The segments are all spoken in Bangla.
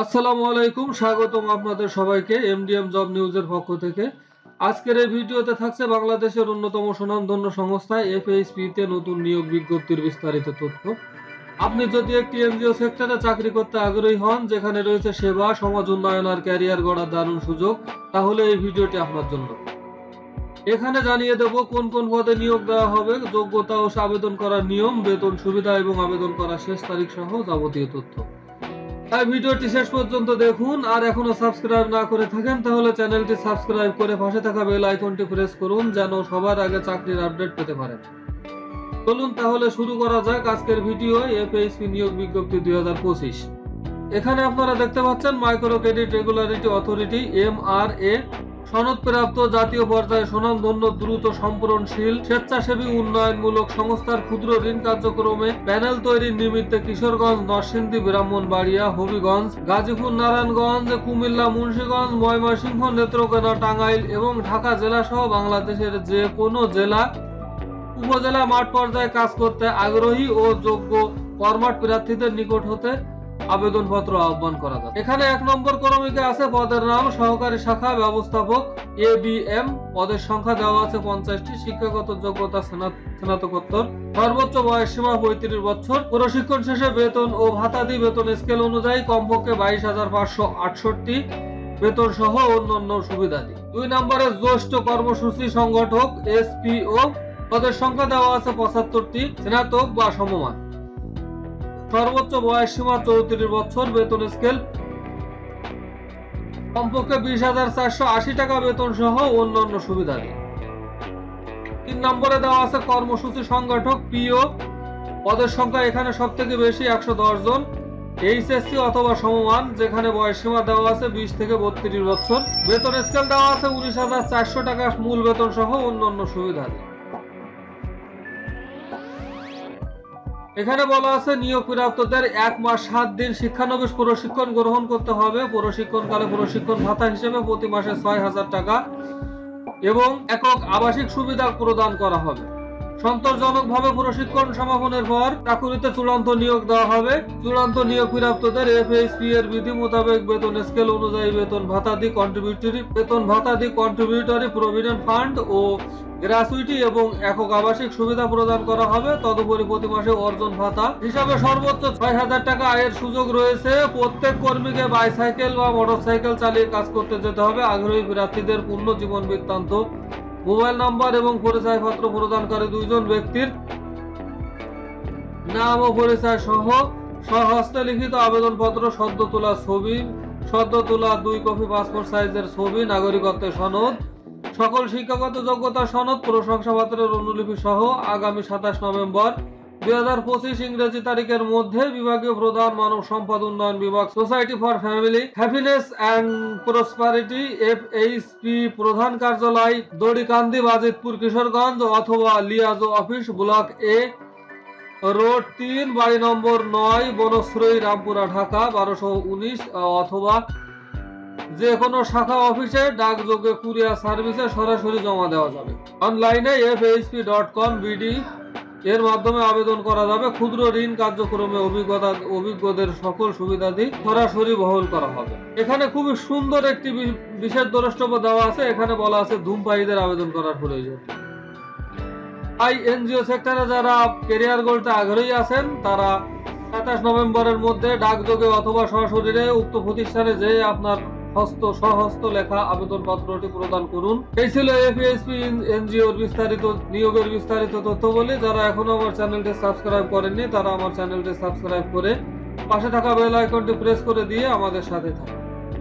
আসসালামু আলাইকুম, স্বাগতম আপনাদের সবাইকে এমডিএম জব নিউজের পক্ষ থেকে। আজকের এই ভিডিওতে থাকছে বাংলাদেশের অন্যতম সুনামধন্য সংস্থা এফএইচপি তে নতুন নিয়োগ বিজ্ঞপ্তির বিস্তারিত তথ্য। আপনি যদি একটি এনজিও সেক্টরে চাকরি করতে আগ্রহী হন, যেখানে রয়েছে সেবা, সমাজ উন্নয়ন আর ক্যারিয়ার গড়ার দারুণ সুযোগ, তাহলে এই ভিডিওটি আপনার জন্য। এখানে জানিয়ে দেব কোন কোন পদে নিয়োগ দেওয়া হবে, যোগ্যতা ও আবেদন করার নিয়ম, বেতন সুবিধা এবং আবেদন করার শেষ তারিখ সহ যাবতীয় তথ্য। তাই ভিডিওটি শেষ পর্যন্ত দেখুন। আর এখনো সাবস্ক্রাইব না করে থাকেন তাহলে চ্যানেলটি সাবস্ক্রাইব করে পাশে থাকা বেল আইকনটি প্রেস করুন, যেন সবার আগে চাকরির আপডেট পেতে পারেন। চলুন তাহলে শুরু করা যাক আজকের ভিডিও। এফএইচপি নিয়োগ বিজ্ঞপ্তি 2025। এখানে আপনারা দেখতে পাচ্ছেন micro credit regularity authority MRA সনদপ্রাপ্ত জাতীয় পর্যায়ে সুনামধন্য দ্রুত সম্পূরণশীল স্বেচ্ছাসেবী উন্নয়নমূলক সংস্থার ক্ষুদ্র ঋণ কার্যক্রমে প্যানেল তৈরির নিমিত্তে কিশোরগঞ্জ, নরসিংদী, ব্রাহ্মণবাড়িয়া, হবিগঞ্জ, গাজীপুর, নারায়ণগঞ্জ, কুমিল্লা, মুন্সিগঞ্জ, ময়মনসিংহ, নেত্রকোনা, টাঙ্গাইল এবং ঢাকা জেলা সহ বাংলাদেশের যে কোনো জেলা উপজেলা মাঠ পর্যায়ে কাজ করতে আগ্রহী ও যোগ্য কর্মঠ প্রার্থীদের নিকট হতে আবেদনপত্র আহ্বান করা যাবে। এখানে 1 নম্বর ক্রমিকে আছে পদের নাম সহকারী শাখা ব্যবস্থাপক ABM। পদের সংখ্যা দেওয়া আছে 50টি। শিক্ষাগত যোগ্যতা স্নাতকোত্তর। সর্বোচ্চ বয়স সীমা 35 বছর। প্রশিক্ষণ শেষে বেতন ও ভাতাদি বেতন স্কেল অনুযায়ী কমপক্ষে 22,568 বেতন সহ অন্যান্য সুবিধাদি। 2 নম্বরে জ্যেষ্ঠ কর্মসূচি সংগঠক SPO। পদের সংখ্যা দেওয়া আছে 75টি। স্নাতক বা সমমান। সর্বোচ্চ বয়স সীমা 34 বছর। বেতন স্কেল কমপক্ষে 20,480 টাকা বেতন সহ অন্যান্য সুবিধা দিয়ে। 3 নম্বরে দেওয়া আছে কর্মসূচি সংগঠক PO। পদের সংখ্যা এখানে সব থেকে বেশি 110 জন। HSC অথবা সমমান, যেখানে বয়স সীমা দেওয়া আছে 20 থেকে 32 বছর। বেতন স্কেল দেওয়া আছে 19,400 টাকা মূল বেতন সহ অন্যান্য সুবিধা দিয়ে। এখানে বলা আছে নিয়োগ প্রাপ্তদের 1 মাস 7 দিন শিক্ষানবিশ প্রশিক্ষণ গ্রহণ করতে হবে। প্রশিক্ষণকালে প্রশিক্ষণ ভাতা হিসেবে প্রতি মাসে 6,000 টাকা এবং একক আবাসিক সুবিধা প্রদান করা হবে। সন্তোষজনকভাবে প্রশিক্ষণ সমাপনের পর চাকুরিতে চূড়ান্ত নিয়োগ দেওয়া হবে। চূড়ান্ত নিয়োগ প্রাপ্তদের এফএইচপি এর বিধি মোতাবেক বেতন স্কেল অনুযায়ী বেতন ভাতাদি কন্ট্রিবিউটরি প্রভিডেন্ট ফান্ড ও গ্র্যাচুইটি এবং একক আবাসিক সুবিধা প্রদান করা হবে। তদুপরি প্রতি মাসে অর্জন ভাতা হিসাবে সর্বোচ্চ 6,000 টাকা আয়ের সুযোগ রয়েছে। প্রত্যেক কর্মীকে বাইসাইকেল বা মোটরসাইকেল চালিয়ে কাজ করতে যেতে হবে। আগ্রহী প্রার্থীদের পূর্ণ জীবন বৃত্তান্ত, মোবাইল নাম্বার এবং পরিচয়পত্র প্রদানকারী 2 জন ব্যক্তির নাম ও পরিচয় সহ স্বহস্তে লিখিত আবেদনপত্র, সদ্য তোলা 2 কপি পাসপোর্ট সাইজের ছবি, নাগরিকত্বের সনদ, সকল শিক্ষাগত যোগ্যতা সনদ, প্রশংসাপত্রের অনুলিপি সহ আগামী 27 নভেম্বর 2025 ইংরেজি তারিখের মধ্যে বিভাগীয় প্রধান মানব সম্পদ উন্নয়ন বিভাগ, society for family happiness and prosperity, FHP প্রধান কার্যালয়, দড়িকান্দি, বাজিতপুর, কিশোরগঞ্জ অথবা liaison office, block A, road 3, বাড়ি নম্বর 9, বনশ্রী, রামপুরা, ঢাকা 1219 অথবা যে কোনো শাখা অফিসে ডাকযোগে কুরিয়ার সার্ভিসে সরাসরি জমা দেওয়া যাবে। অনলাইনে fhp.com/bd এর মাধ্যমে আবেদন করা যাবে। ক্ষুদ্র ঋণ কার্যক্রমে অভিজ্ঞদের সকল সুবিধাদি সরাসরি বহন করা হবে। এখানে খুবই সুন্দর একটি বিশেষ দ্রষ্টব্য দেওয়া আছে। এখানে বলা আছে ধূমপায়ীদের আবেদন করার প্রয়োজন। এনজিও সেক্টরে যারা ক্যারিয়ার গড়তে আগ্রহী আছেন তারা 27 নভেম্বরের মধ্যে ডাকযোগে অথবা সরাসরি উক্ত প্রতিষ্ঠানে যে আপনার স্বহস্ত লেখা আবেদনপত্রটি প্রদান করুন। এই ছিল এফএইচপি এনজিওর নিয়োগের বিস্তারিত তথ্য বলে। যারা এখনো আমার চ্যানেলটি সাবস্ক্রাইব করেননি তারা আমার চ্যানেলটি সাবস্ক্রাইব করে পাশে থাকা বেল আইকনটি প্রেস করে দিয়ে আমাদের সাথে থাকুন।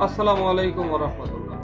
আসসালামু আলাইকুম ওয়া রাহমাতুল্লাহ।